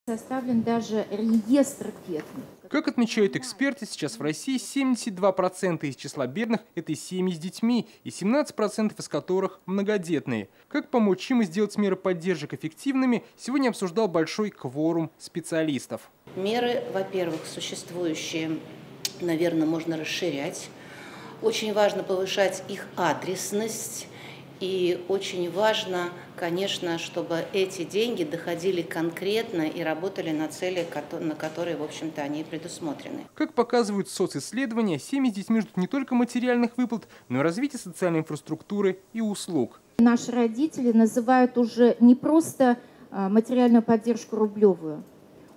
Составлен даже реестр бедных. Как отмечают эксперты, сейчас в России 72% из числа бедных – это семьи с детьми, и 17% из которых многодетные. Как помочь им и сделать меры поддержек эффективными, сегодня обсуждал большой кворум специалистов. Меры, во-первых, существующие, наверное, можно расширять. Очень важно повышать их адресность. И очень важно, конечно, чтобы эти деньги доходили конкретно и работали на цели, на которые, в общем-то, они предусмотрены. Как показывают социсследования, семьи с детьми ждут не только материальных выплат, но и развития социальной инфраструктуры и услуг. Наши родители называют уже не просто материальную поддержку рублевую.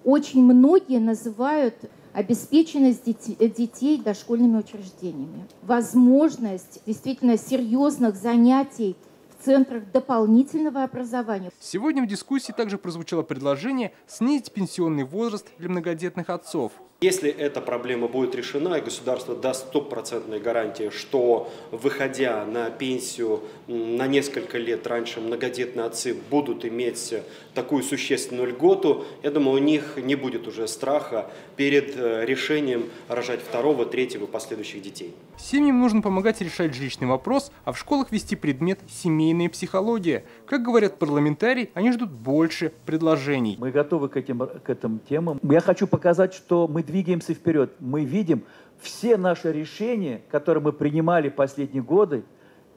Очень многие называют обеспеченность детей дошкольными учреждениями, возможность действительно серьезных занятий в центрах дополнительного образования. Сегодня в дискуссии также прозвучало предложение снизить пенсионный возраст для многодетных отцов. Если эта проблема будет решена, и государство даст стопроцентные гарантии, что, выходя на пенсию на несколько лет раньше, многодетные отцы будут иметь такую существенную льготу, я думаю, у них не будет уже страха перед решением рожать второго, третьего и последующих детей. Семьям нужно помогать решать жилищный вопрос, а в школах вести предмет «семейная психология». Как говорят парламентарии, они ждут больше предложений. Мы готовы к этим темам. Я хочу показать, что мы двигаемся вперед. Мы видим, все наши решения, которые мы принимали последние годы,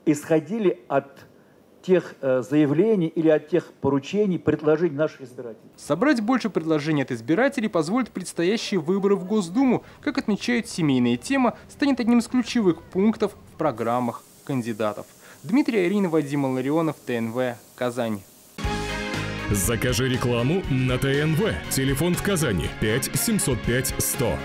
исходили от тех заявлений или от тех поручений, предложений наших избирателей. Собрать больше предложений от избирателей позволит предстоящие выборы в Госдуму. Как отмечают, семейная тема станет одним из ключевых пунктов в программах кандидатов. Дмитрий Арин, Вадим Илларионов, ТНВ, Казань. Закажи рекламу на ТНВ. Телефон в Казани 5 705 100.